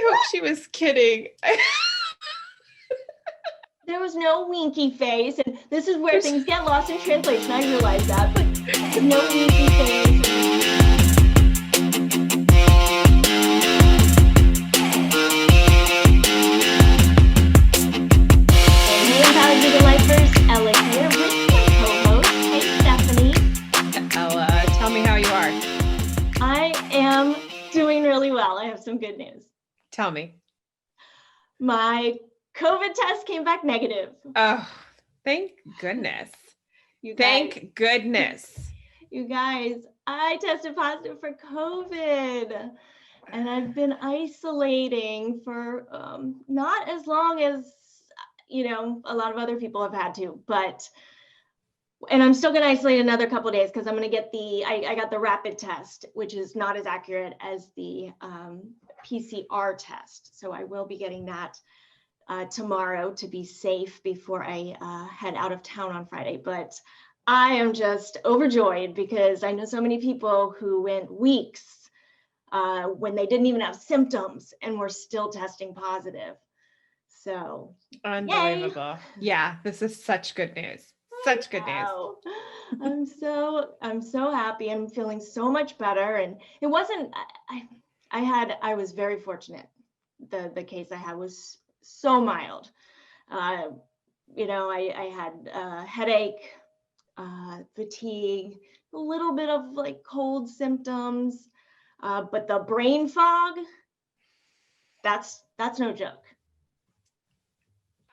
hope she was kidding. There was no winky face, and this is where things get lost in translation. I realize that, but no winky face. Hey, Empowered Vegan Lifers, Ella here with my co-host. Hey, Stephanie. Ella, tell me how you are. I am doing really well. I have some good news. Tell me. My COVID test came back negative. Oh, thank goodness. Thank goodness. You guys, I tested positive for COVID, and I've been isolating for not as long as, a lot of other people have had to, and I'm still going to isolate another couple of days because I'm going to get I got the rapid test, which is not as accurate as the PCR test. So I will be getting that tomorrow to be safe before I head out of town on Friday. But I am just overjoyed because I know so many people who went weeks when they didn't even have symptoms and were still testing positive. So unbelievable. Yay. Yeah, this is such good news. Such good news. I'm so happy. I'm feeling so much better. And it wasn't, I was very fortunate. The case I had was so mild. I had headache, fatigue, a little bit of like cold symptoms, but the brain fog, that's no joke.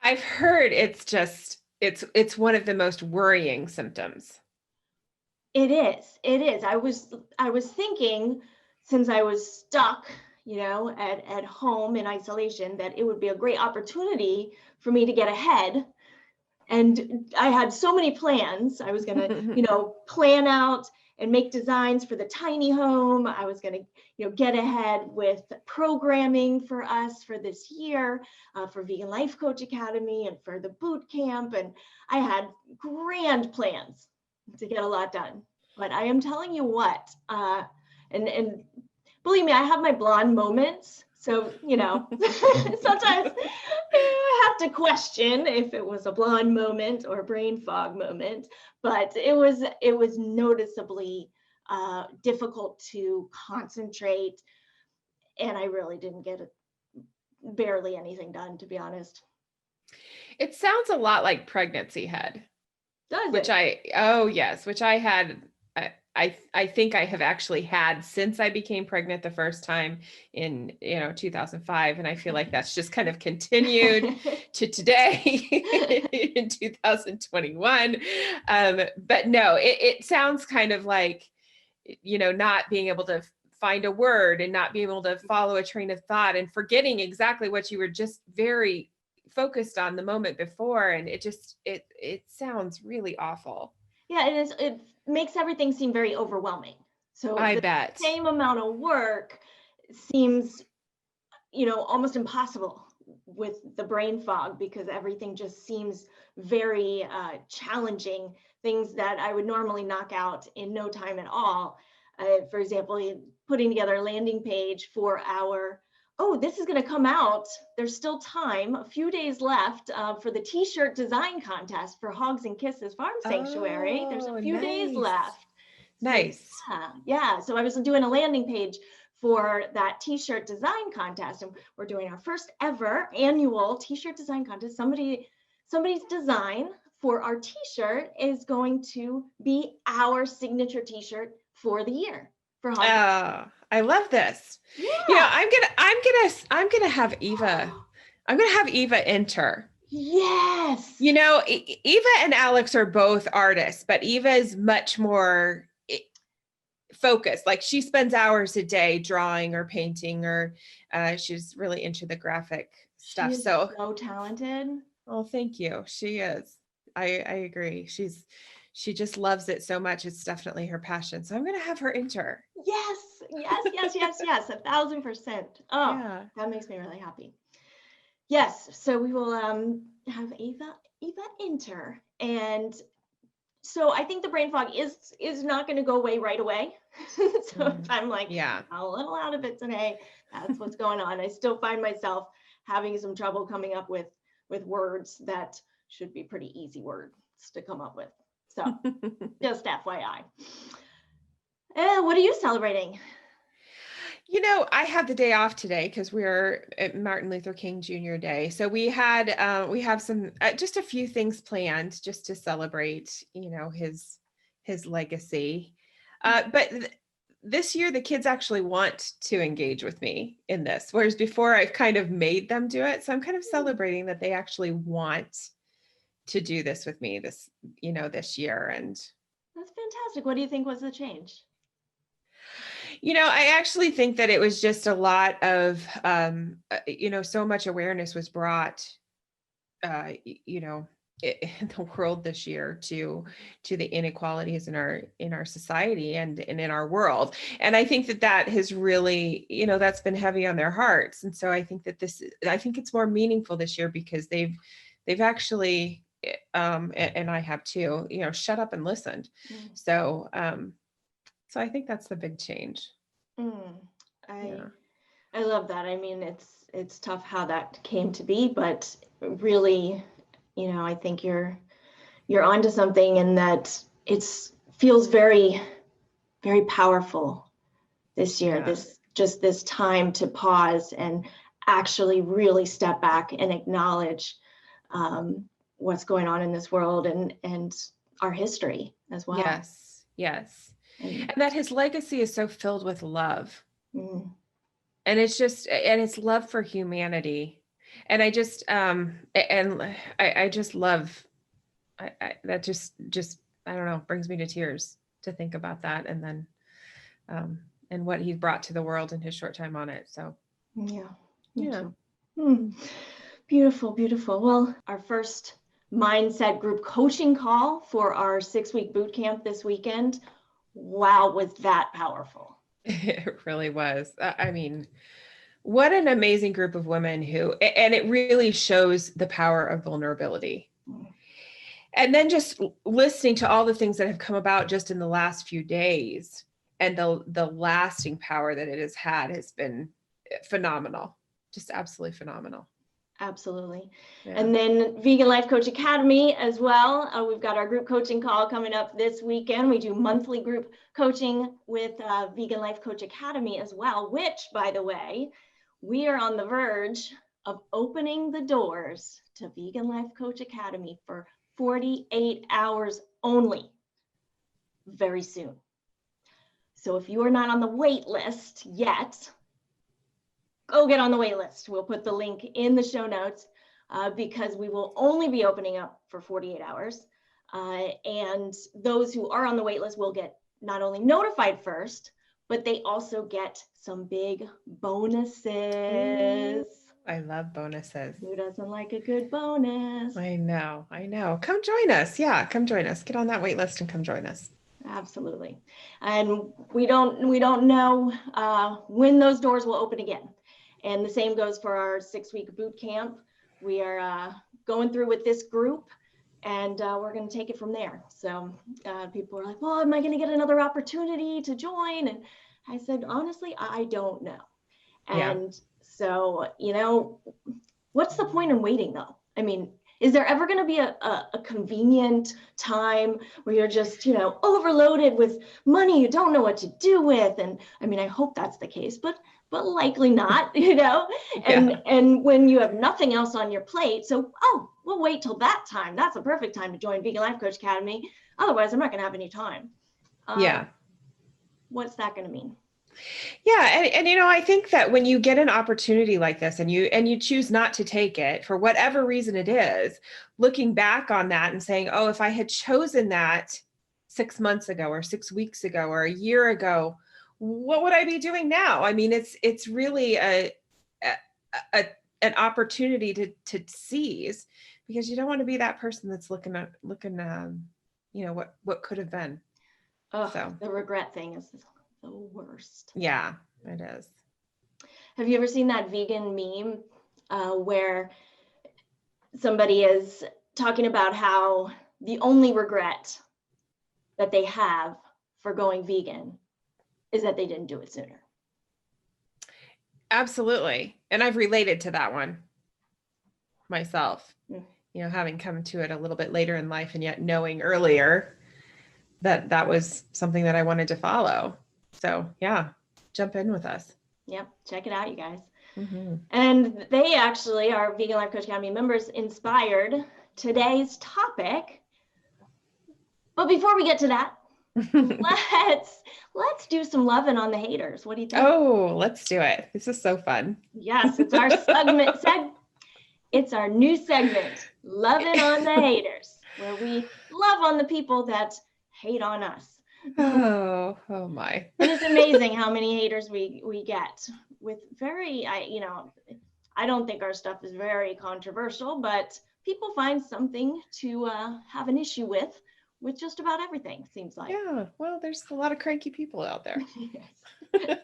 I've heard it's one of the most worrying symptoms. It is. I was thinking, since I was stuck, at home in isolation, that it would be a great opportunity for me to get ahead. And I had so many plans. I was going to, plan out and make designs for the tiny home. I was going to, get ahead with programming for us for this year, for Vegan Life Coach Academy and for the boot camp. And I had grand plans to get a lot done. But I am telling you what, and believe me, I have my blonde moments. So, sometimes I have to question if it was a blonde moment or a brain fog moment, but it was noticeably difficult to concentrate. And I really didn't get barely anything done, to be honest. It sounds a lot like pregnancy head. Does which it? Which I had. I think I have actually had since I became pregnant the first time in 2005, and I feel like that's just kind of continued to today in 2021. But no, it sounds kind of like not being able to find a word and not being able to follow a train of thought and forgetting exactly what you were just very focused on the moment before, and it sounds really awful. Yeah, it makes everything seem very overwhelming. So I bet same amount of work seems, almost impossible with the brain fog, because everything just seems very challenging. Things that I would normally knock out in no time at all. For example, putting together a landing page for this is going to come out. There's still time, a few days left for the t-shirt design contest for Hogs and Kisses Farm Sanctuary. There's a few days left. Nice. Yeah. So I was doing a landing page for that t-shirt design contest, and we're doing our first ever annual t-shirt design contest. Somebody's design for our t-shirt is going to be our signature t-shirt for the year. I love this. Yeah. I'm gonna have Eva. I'm gonna have Eva enter. Yes. Eva and Alex are both artists, but Eva is much more focused. Like, she spends hours a day drawing or painting, or she's really into the graphic stuff. She's so talented. Oh, thank you. She is. I agree. She just loves it so much. It's definitely her passion. So I'm going to have her enter. Yes. 1,000%. Oh, yeah. That makes me really happy. Yes. So we will have Eva enter. And so I think the brain fog is not going to go away right away. So if I'm like, a little out of it today, That's what's going on. I still find myself having some trouble coming up with words that should be pretty easy words to come up with. So just FYI. What are you celebrating? You know, I have the day off today because we're at Martin Luther King Jr. Day. So we have some just a few things planned just to celebrate, you know, his legacy. But this year the kids actually want to engage with me in this, whereas before I've kind of made them do it. So I'm kind of celebrating that they actually want to do this with me this year. And That's fantastic. What do you think was the change? you know, I actually think that it was just a lot of, so much awareness was brought, in the world this year to the inequalities in our society and in our world. And I think that has really, that's been heavy on their hearts. And so I think that I think it's more meaningful this year because they've actually, and I have too, shut up and listened. So I think that's the big change. I love that. I mean, it's tough how that came to be, but really, I think you're onto something, and that feels very, very powerful this year. Yeah. This time to pause and actually really step back and acknowledge what's going on in this world and our history as well. Yes. And that his legacy is so filled with love. Mm. And it's love for humanity. And I just, I just love, that just, I don't know, brings me to tears to think about that. And then, and what he's brought to the world in his short time on it. So, yeah. Beautiful, beautiful. Well, our first mindset group coaching call for our 6-week boot camp this weekend. Wow, was that powerful? It really was. I mean, what an amazing group of women and it really shows the power of vulnerability. And then just listening to all the things that have come about just in the last few days and the lasting power that it has had has been phenomenal, just absolutely phenomenal. Absolutely. Yeah. And then Vegan Life Coach Academy as well. We've got our group coaching call coming up this weekend. We do monthly group coaching with Vegan Life Coach Academy as well, which, by the way, we are on the verge of opening the doors to Vegan Life Coach Academy for 48 hours only very soon. So if you are not on the wait list yet, go get on the wait list. We'll put the link in the show notes because we will only be opening up for 48 hours. And those who are on the wait list will get not only notified first, but they also get some big bonuses. I love bonuses. Who doesn't like a good bonus? I know. Come join us. Yeah, come join us. Get on that wait list and come join us. Absolutely. And we don't know when those doors will open again. And the same goes for our 6-week boot camp. We are going through with this group, and we're going to take it from there. So people are like, well, am I going to get another opportunity to join? And I said, honestly, I don't know. And so, what's the point in waiting though? I mean, is there ever going to be a convenient time where you're just, overloaded with money you don't know what to do with? And I mean, I hope that's the case, but likely not, and when you have nothing else on your plate. So, we'll wait till that time. That's a perfect time to join Vegan Life Coach Academy. Otherwise, I'm not going to have any time. What's that going to mean? Yeah. And, I think that when you get an opportunity like this and you choose not to take it for whatever reason it is, looking back on that and saying, oh, if I had chosen that 6 months ago or 6 weeks ago or a year ago, what would I be doing now? I mean, it's really an opportunity to seize, because you don't want to be that person that's looking, what could have been. So the regret thing is the worst. Yeah, it is. Have you ever seen that vegan meme where somebody is talking about how the only regret that they have for going vegan is that they didn't do it sooner? Absolutely. And I've related to that one myself, Mm. having come to it a little bit later in life and yet knowing earlier that that was something that I wanted to follow. So yeah, jump in with us. Yep. Check it out, you guys. Mm-hmm. And they actually, our Vegan Life Coach Academy members, inspired today's topic. But before we get to that, let's do some loving on the haters. What do you think? Oh, let's do it. This is so fun. Yes, it's our segment. It's our new segment, Lovin' on the Haters, where we love on the people that hate on us. Oh my. And it's amazing how many haters we get with I don't think our stuff is very controversial, but people find something to have an issue with just about everything, seems like. Yeah, well, there's a lot of cranky people out there. Yes.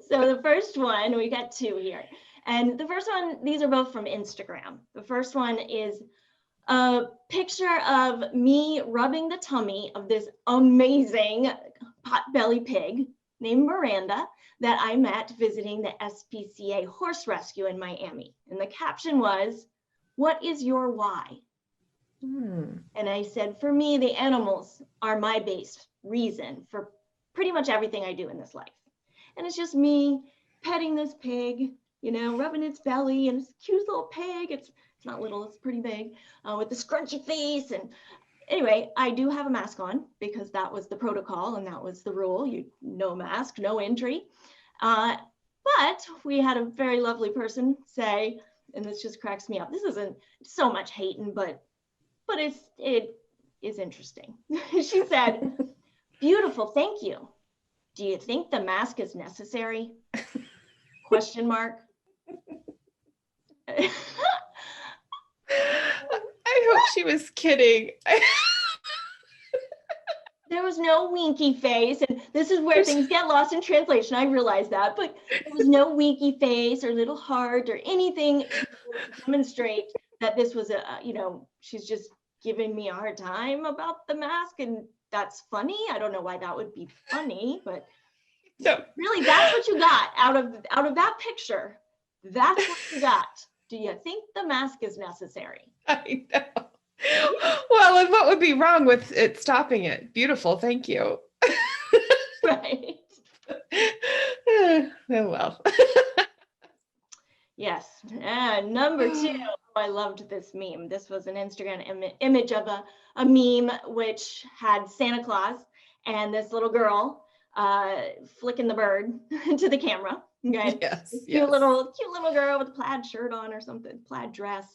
So the first one, we got two here. And the first one, these are both from Instagram. The first one is a picture of me rubbing the tummy of this amazing potbelly pig named Miranda that I met visiting the SPCA horse rescue in Miami. And the caption was, "What is your why?" And I said, for me, the animals are my base reason for pretty much everything I do in this life. And it's just me petting this pig, rubbing its belly, and it's a cute little pig. It's not little, it's pretty big, with the scrunchy face. And anyway, I do have a mask on because that was the protocol and that was the rule. No mask, no entry. But we had a very lovely person say, and this just cracks me up. This isn't so much hating, but it is interesting. She said, "Beautiful, thank you. Do you think the mask is necessary?" Question mark. I hope she was kidding. There was no winky face, and this is where things get lost in translation. I realize that, but there was no winky face or little heart or anything to demonstrate that this was she's just giving me a hard time about the mask, and that's funny. I don't know why that would be funny, but so really, that's what you got out of that picture. That's what you got. Do you think the mask is necessary? I know. Well, and what would be wrong with it stopping it? Beautiful, thank you. Right. Oh, well. Yes. And number two, I loved this meme. This was an Instagram image of a meme which had Santa Claus and this little girl flicking the bird to the camera. Okay. Yes. Cute little girl with a plaid shirt on or something, plaid dress.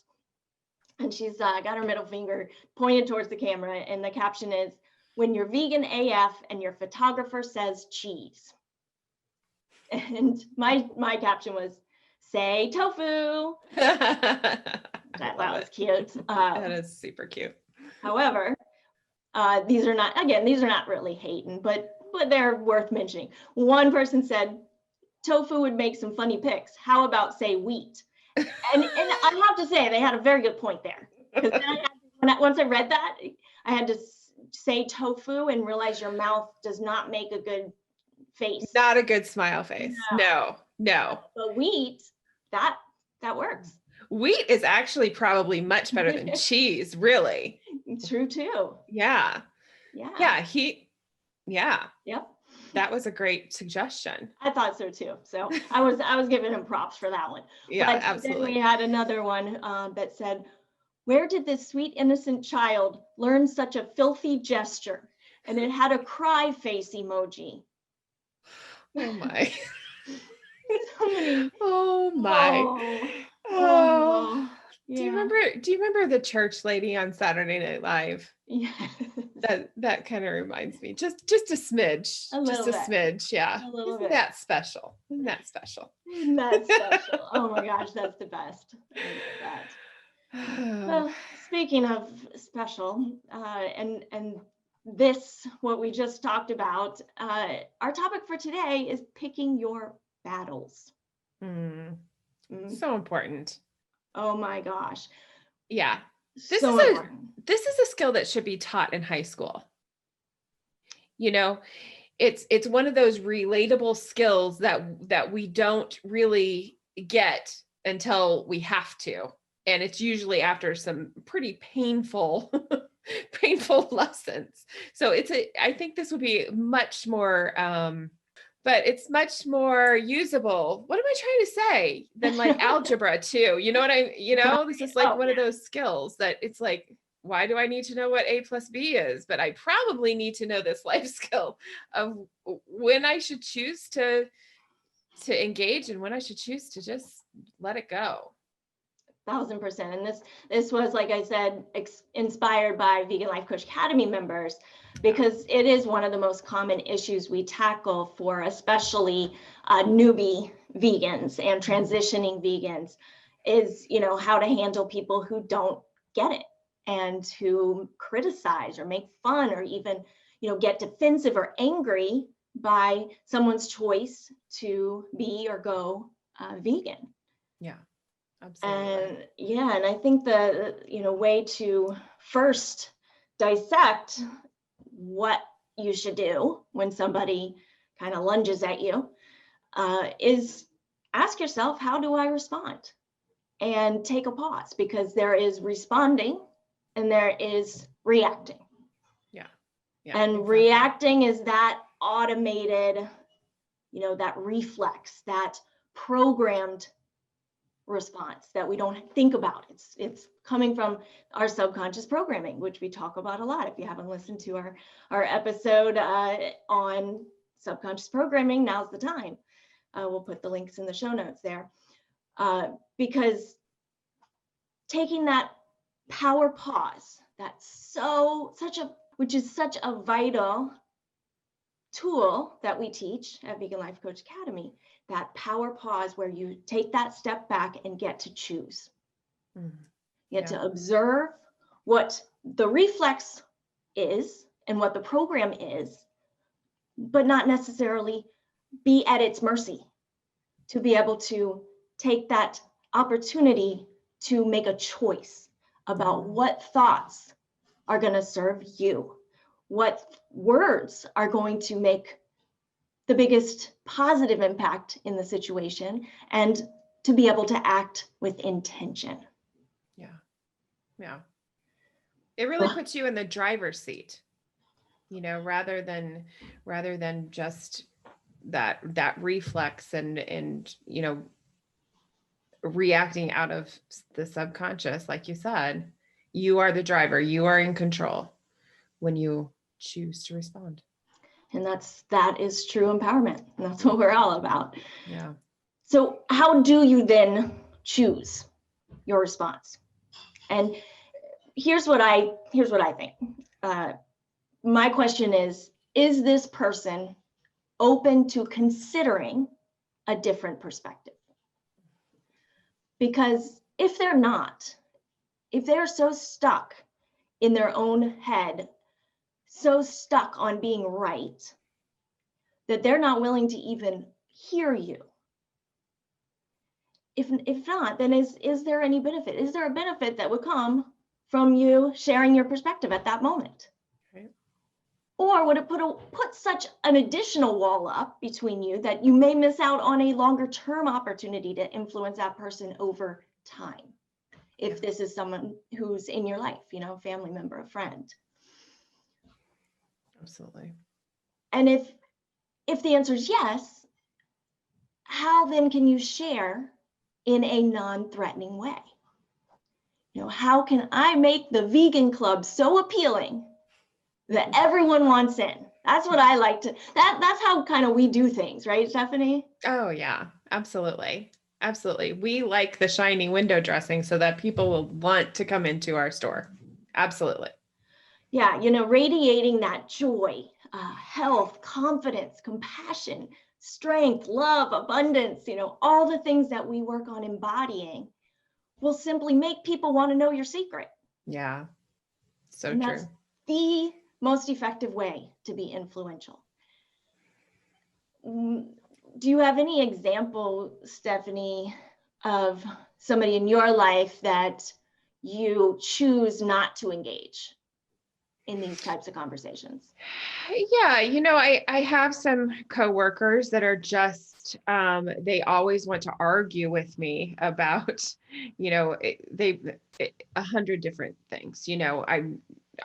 And she's got her middle finger pointed towards the camera. And the caption is, "When you're vegan AF and your photographer says cheese." And my caption was, "Say tofu." That was cute. That is super cute. However, these are not really hating, but they're worth mentioning. One person said, "Tofu would make some funny pics. How about say wheat?" And I have to say, they had a very good point there. Because once I read that, I had to say tofu and realize your mouth does not make a good face. Not a good smile face. No. But wheat, that works. Wheat is actually probably much better than cheese, really. True too. Yeah. Yep. That was a great suggestion. I thought so too. So I was giving him props for that one. Yeah, but absolutely. Then we had another one that said, "Where did this sweet innocent child learn such a filthy gesture?" And it had a cry face emoji. Oh my. Oh my. Oh. Yeah. Do you remember the church lady on Saturday Night Live? Yeah. That kind of reminds me. Just a smidge. Just a smidge. Yeah. Isn't that special? Isn't that special? Oh my gosh, that's the best. Well, speaking of special, and this, what we just talked about, our topic for today is picking your battles. So important. Oh my gosh. Yeah. This is a skill that should be taught in high school. it's one of those relatable skills that we don't really get until we have to. And it's usually after some pretty painful, painful lessons. So I think this would be much more, but it's much more usable. What am I trying to say? Than like algebra too. You know what this is like one of those skills that it's like, why do I need to know what A plus B is? But I probably need to know this life skill of when I should choose to engage and when I should choose to just let it go. 1000%. And this was, like I said, inspired by Vegan Life Coach Academy members, because it is one of the most common issues we tackle for especially newbie vegans and transitioning vegans is, how to handle people who don't get it and who criticize or make fun or even, get defensive or angry by someone's choice to be or go vegan. Yeah. Absolutely. And I think the way to first dissect what you should do when somebody kind of lunges at you is ask yourself, how do I respond? And take a pause, because there is responding and there is reacting. Yeah. And exactly. Reacting is that automated, that reflex, that programmed response that we don't think about. It's coming from our subconscious programming, which we talk about a lot. If you haven't listened to our episode on subconscious programming, now's the time. We'll put the links in the show notes there, because taking that power pause, which is such a vital tool that we teach at Vegan Life Coach Academy, that power pause where you take that step back and get to choose. You get to observe what the reflex is and what the program is, but not necessarily be at its mercy, to be able to take that opportunity to make a choice about what thoughts are going to serve you, what words are going to make the biggest positive impact in the situation, and to be able to act with intention. Yeah. It really puts you in the driver's seat, rather than just that reflex and reacting out of the subconscious. Like you said, you are the driver, you are in control when you choose to respond. And that is true empowerment. And that's what we're all about. Yeah. So how do you then choose your response? And here's what I think. My question is this person open to considering a different perspective? Because if they're not, if they're so stuck in their own head, so stuck on being right, that they're not willing to even hear you. If not, then is there any benefit? Is there a benefit that would come from you sharing your perspective at that moment? Right. Or would it put such an additional wall up between you that you may miss out on a longer term opportunity to influence that person over time? If this is someone who's in your life, family member, a friend. Absolutely. And if the answer is yes, how then can you share in a non-threatening way? How can I make the vegan club so appealing that everyone wants in? That's what I like to, that's how kind of we do things, right, Stephanie? Oh yeah, absolutely. Absolutely. We like the shiny window dressing so that people will want to come into our store. Absolutely. Yeah, radiating that joy, health, confidence, compassion, strength, love, abundance, all the things that we work on embodying will simply make people want to know your secret. Yeah, so and true. That's the most effective way to be influential. Do you have any example, Stephanie, of somebody in your life that you choose not to engage? in these types of conversations? Yeah, I have some coworkers that are just, they always want to argue with me about, they 100 different things.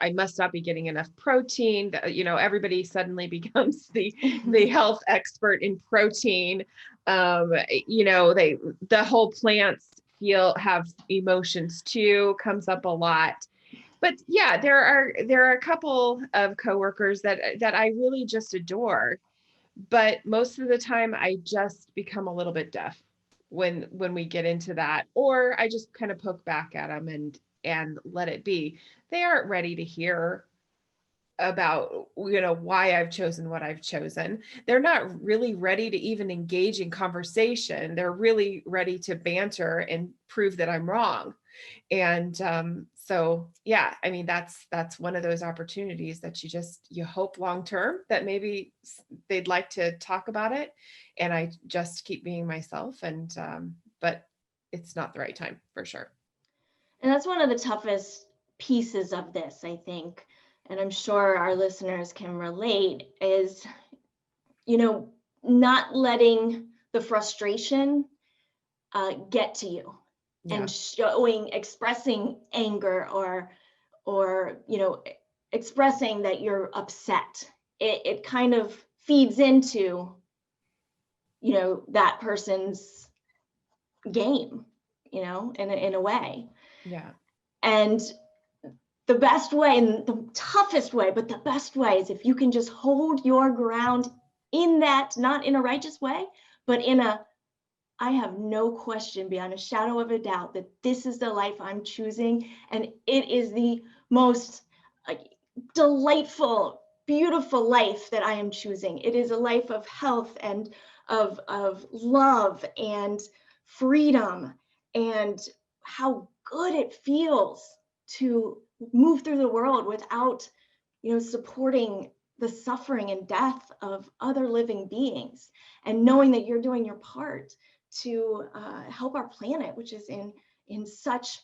I must not be getting enough protein. Everybody suddenly becomes the health expert in protein. The whole plants have emotions too, comes up a lot. But yeah, there are a couple of coworkers that I really just adore, but most of the time I just become a little bit deaf when we get into that, or I just kind of poke back at them and let it be. They aren't ready to hear about why I've chosen what I've chosen. They're not really ready to even engage in conversation. They're really ready to banter and prove that I'm wrong. And so yeah, I mean, that's one of those opportunities that you hope long term that maybe they'd like to talk about it, and I just keep being myself, and but it's not the right time for sure. And that's one of the toughest pieces of this, I think, and I'm sure our listeners can relate, is, not letting the frustration get to you, Yeah. and expressing anger or expressing that you're upset. It kind of feeds into, that person's game, in a way. Yeah. And the best way, and the toughest way, but the best way, is if you can just hold your ground in that, not in a righteous way, but in a, I have no question beyond a shadow of a doubt that this is the life I'm choosing. And it is the most delightful, beautiful life that I am choosing. It is a life of health and of love and freedom, and how good it feels to move through the world without, supporting the suffering and death of other living beings, and knowing that you're doing your part to help our planet, which is in such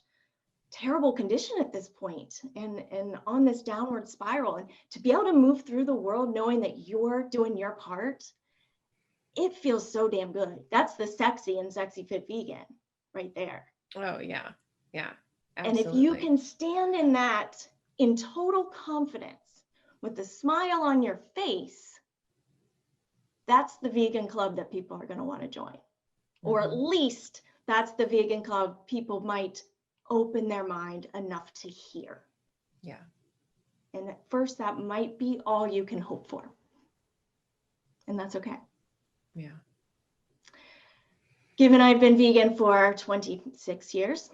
terrible condition at this point, and on this downward spiral. And to be able to move through the world knowing that you're doing your part, it feels so damn good. That's the sexy and sexy fit vegan right there. Oh yeah. Yeah. Absolutely. And if you can stand in that in total confidence with a smile on your face, that's the vegan club that people are going to want to join. Mm-hmm. Or at least that's the vegan club people might open their mind enough to hear. Yeah. And at first, that might be all you can hope for. And that's okay. Yeah. Given I've been vegan for 26 years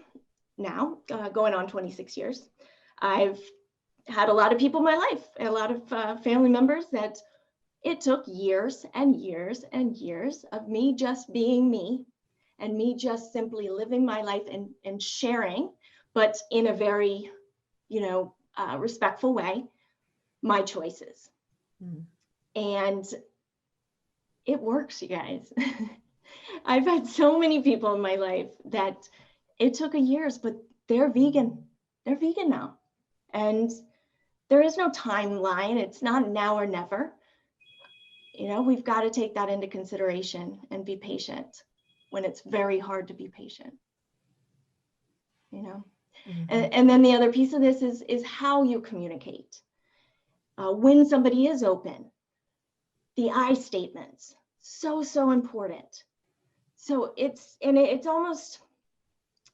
now, going on 26 years, I've had a lot of people in my life, a lot of family members that it took years and years and years of me just being me, and me just simply living my life and sharing, but in a very, respectful way, my choices. Mm. And it works, you guys. I've had so many people in my life that it took years, but they're vegan. They're vegan now. And there is no timeline. It's not now or never. We've got to take that into consideration and be patient when it's very hard to be patient. Mm-hmm. And then the other piece of this is how you communicate. When somebody is open, the I statements, so important. So it's almost,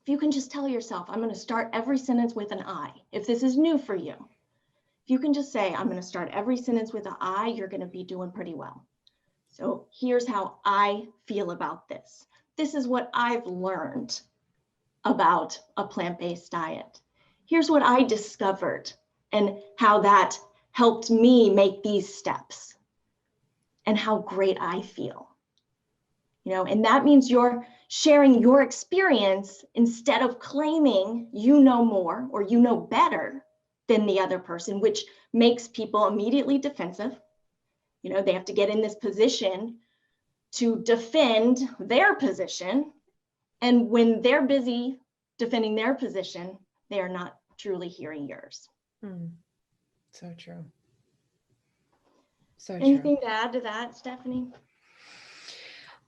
if you can just tell yourself, I'm going to start every sentence with an I. If this is new for you, if you can just say, I'm going to start every sentence with an I, you're going to be doing pretty well. So here's how I feel about this. This is what I've learned about a plant-based diet. Here's what I discovered and how that helped me make these steps and how great I feel. And that means you're sharing your experience instead of claiming you know more or you know better than the other person, which makes people immediately defensive. They have to get in this position to defend their position. And when they're busy defending their position, they are not truly hearing yours. So true. So true. Anything to add to that, Stephanie?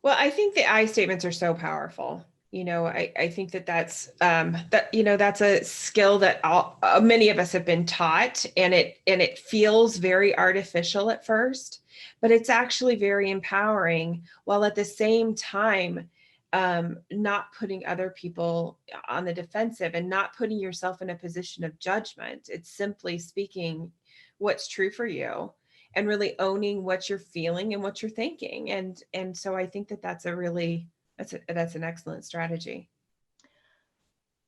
Well, I think the I statements are so powerful. I think that's that's a skill that many of us have been taught, and it feels very artificial at first, but it's actually very empowering, while at the same time not putting other people on the defensive and not putting yourself in a position of judgment. It's simply speaking what's true for you and really owning what you're feeling and what you're thinking. And so I think that's an excellent strategy.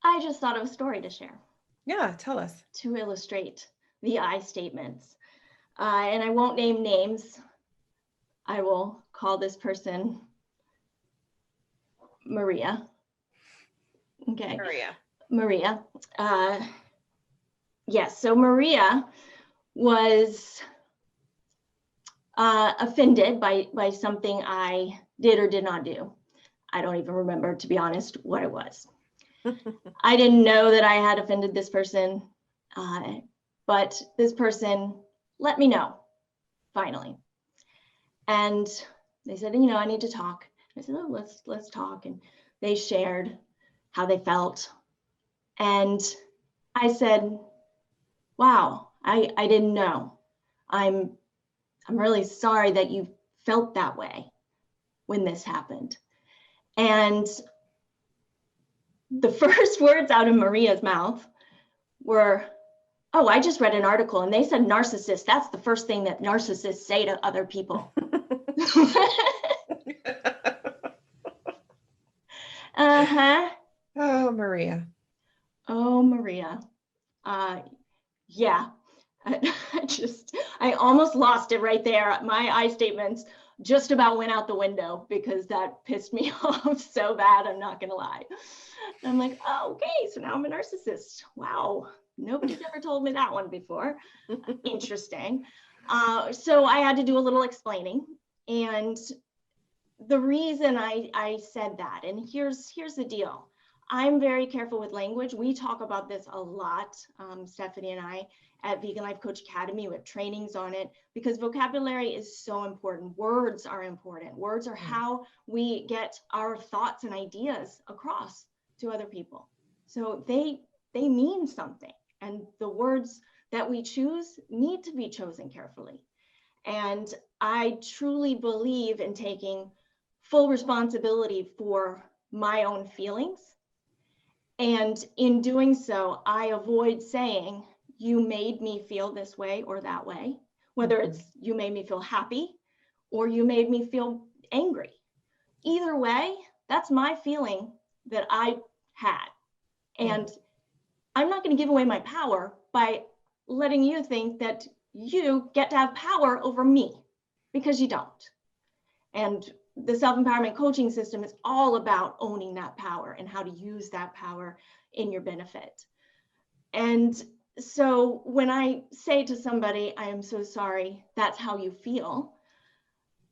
I just thought of a story to share. Yeah, tell us. To illustrate the I statements. And I won't name names. I will call this person Maria. Okay. Maria. Yes. So Maria was offended by something I did or did not do. I don't even remember, to be honest, what it was. I didn't know that I had offended this person, but this person let me know, finally. And they said, I need to talk. I said, oh, let's talk. And they shared how they felt. And I said, wow, I didn't know. I'm really sorry that you felt that way when this happened. And the first words out of Maria's mouth were, oh, I just read an article and they said narcissist. That's the first thing that narcissists say to other people. Uh-huh. Oh, Maria. Oh, Maria. Yeah. I almost lost it right there. My I statements just about went out the window because that pissed me off so bad. I'm not going to lie. And I'm like, oh, okay, so now I'm a narcissist. Wow. Nobody's ever told me that one before. Interesting. So I had to do a little explaining. And the reason I said that, and here's the deal. I'm very careful with language. We talk about this a lot, Stephanie and I, at Vegan Life Coach Academy. We have trainings on it because vocabulary is so important. Words are important. Words are how we get our thoughts and ideas across to other people. So they mean something. And the words that we choose need to be chosen carefully. And I truly believe in taking full responsibility for my own feelings. And in doing so, I avoid saying, you made me feel this way or that way, whether it's you made me feel happy or you made me feel angry. Either way, that's my feeling that I had. And I'm not going to give away my power by letting you think that you get to have power over me, because you don't. And the self-empowerment coaching system is all about owning that power and how to use that power in your benefit. And so when I say to somebody, I am so sorry, that's how you feel,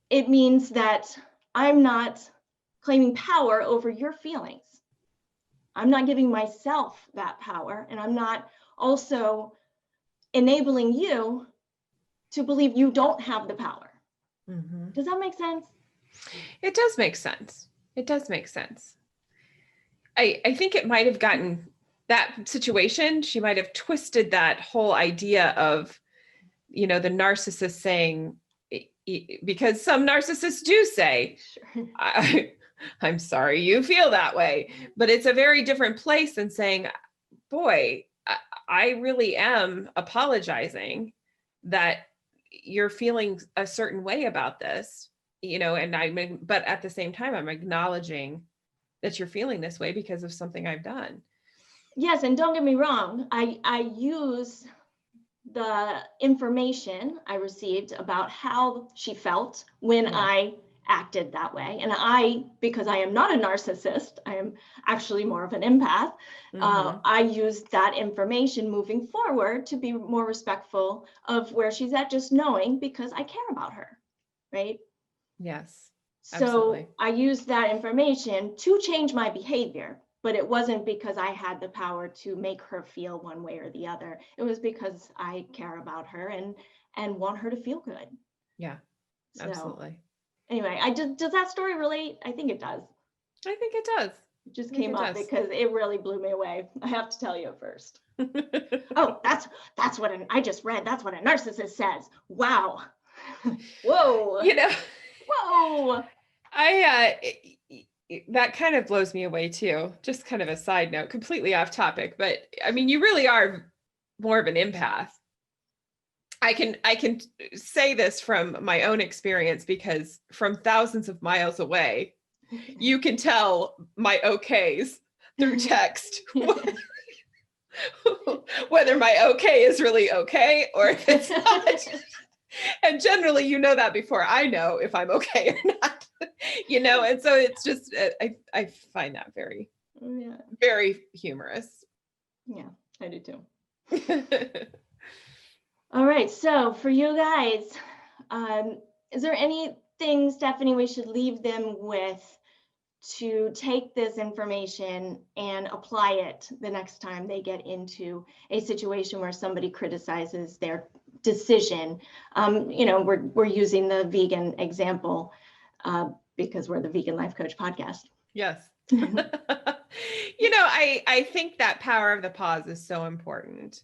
it means that I'm not claiming power over your feelings. I'm not giving myself that power, and I'm not also enabling you to believe you don't have the power. Mm-hmm. Does that make sense? It does make sense. It does make sense. I think it might have gotten that situation. She might have twisted that whole idea of, the narcissist saying, because some narcissists do say, sure. I'm sorry you feel that way, but it's a very different place than saying, boy, I really am apologizing that you're feeling a certain way about this, but at the same time, I'm acknowledging that you're feeling this way because of something I've done. Yes. And don't get me wrong. I use the information I received about how she felt when I acted that way. And because I am not a narcissist, I am actually more of an empath. I use that information moving forward to be more respectful of where she's at, just knowing because I care about her, right? Yes. Absolutely. So I use that information to change my behavior, but it wasn't because I had the power to make her feel one way or the other. It was because I care about her and want her to feel good. Yeah, So absolutely. anyway, does that story relate? I think it does. I think it does. It just came up because it really blew me away. I have to tell you first. Oh, that's what I just read. That's what a narcissist says. Wow. Whoa. Whoa. That kind of blows me away too. Just kind of a side note, completely off topic, but I mean, you really are more of an empath. I can say this from my own experience, because from thousands of miles away, you can tell my okays through text. Whether my okay is really okay or if it's not. And generally, you know that before I know if I'm okay or not, and so it's just, I find that very, very humorous. Yeah, I do too. All right, so for you guys, is there anything, Stephanie, we should leave them with to take this information and apply it the next time they get into a situation where somebody criticizes their decision? We're using the vegan example because we're the Vegan Life Coach podcast. Yes. I think that power of the pause is so important.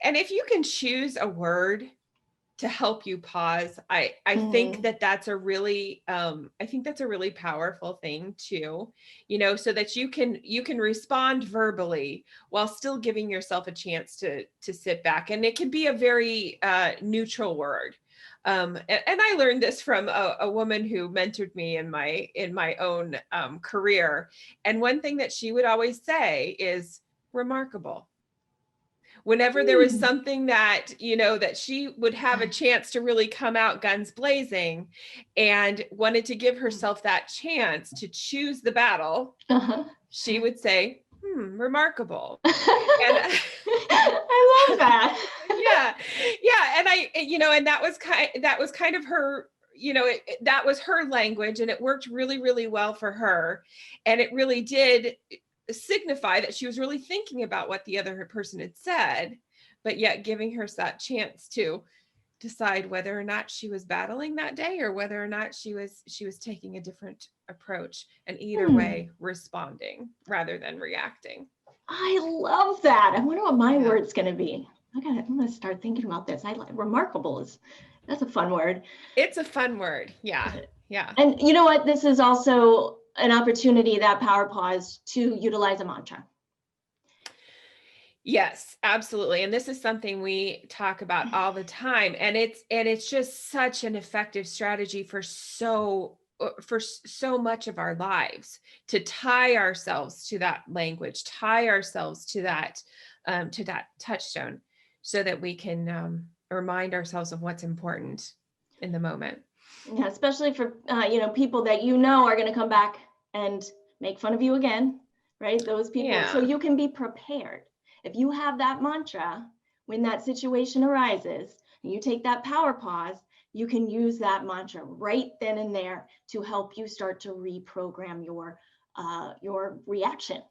And if you can choose a word to help you pause, I think that's a really powerful thing too, so that you can respond verbally while still giving yourself a chance to sit back. And it can be a very neutral word. And I learned this from a woman who mentored me in my own career. And one thing that she would always say is remarkable. Whenever there was something that, that she would have a chance to really come out guns blazing and wanted to give herself that chance to choose the battle, she would say, remarkable. And I love that. Yeah. And and that was kind of her, that was her language, and it worked really, really well for her. And it really did signify that she was really thinking about what the other person had said, but yet giving her that chance to decide whether or not she was battling that day or whether or not she was taking a different approach, and either way responding rather than reacting. I love that. I wonder what my word's going to be. I'm going to start thinking about this. I like remarkable. That's a fun word. It's a fun word. Yeah. And you know what? This is also an opportunity, that power pause, to utilize a mantra. Yes, absolutely. And this is something we talk about all the time. And it's just such an effective strategy for so much of our lives, to tie ourselves to that language, tie ourselves to that touchstone, so that we can remind ourselves of what's important in the moment. Yeah, especially for people that are going to come back and make fun of you again, right? Those people. Yeah. So you can be prepared. If you have that mantra, when that situation arises, and you take that power pause, you can use that mantra right then and there to help you start to reprogram your reaction,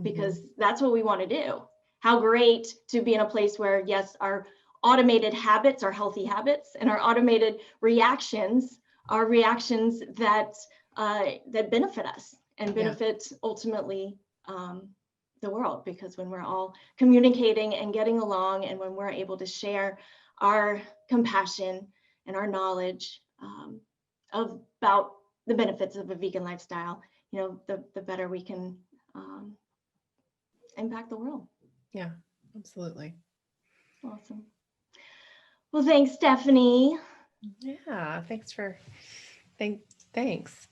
because that's what we want to do. How great to be in a place where, yes, our automated habits are healthy habits, and our automated reactions are reactions that benefit us and benefit ultimately the world. Because when we're all communicating and getting along, and when we're able to share our compassion and our knowledge about the benefits of a vegan lifestyle, the better we can impact the world. Yeah, absolutely. Awesome. Well, thanks, Stephanie. Yeah, thanks. Thanks.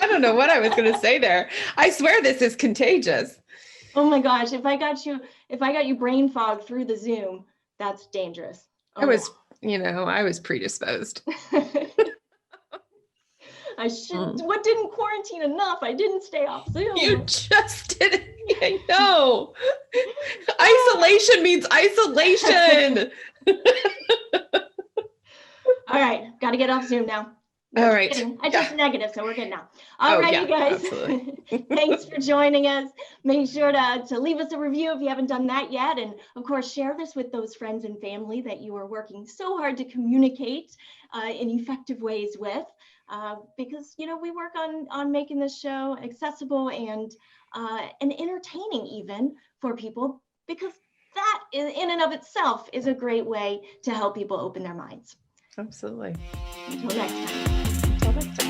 I don't know what I was going to say there. I swear this is contagious. Oh my gosh, if I got you brain fog through the Zoom, that's dangerous. Oh, I was predisposed. I should. What didn't quarantine enough? I didn't stay off Zoom. You just didn't. I know. Isolation means isolation. All right, got to get off Zoom now. No, All just right. kidding. I Yeah. just negative, so we're good now. All Oh, right, yeah, you guys. absolutely. Thanks for joining us. Make sure to leave us a review if you haven't done that yet. And of course, share this with those friends and family that you are working so hard to communicate in effective ways with. Because, you know, we work on making this show accessible and entertaining even for people, because that in and of itself is a great way to help people open their minds. Absolutely. Until next time. Until next time.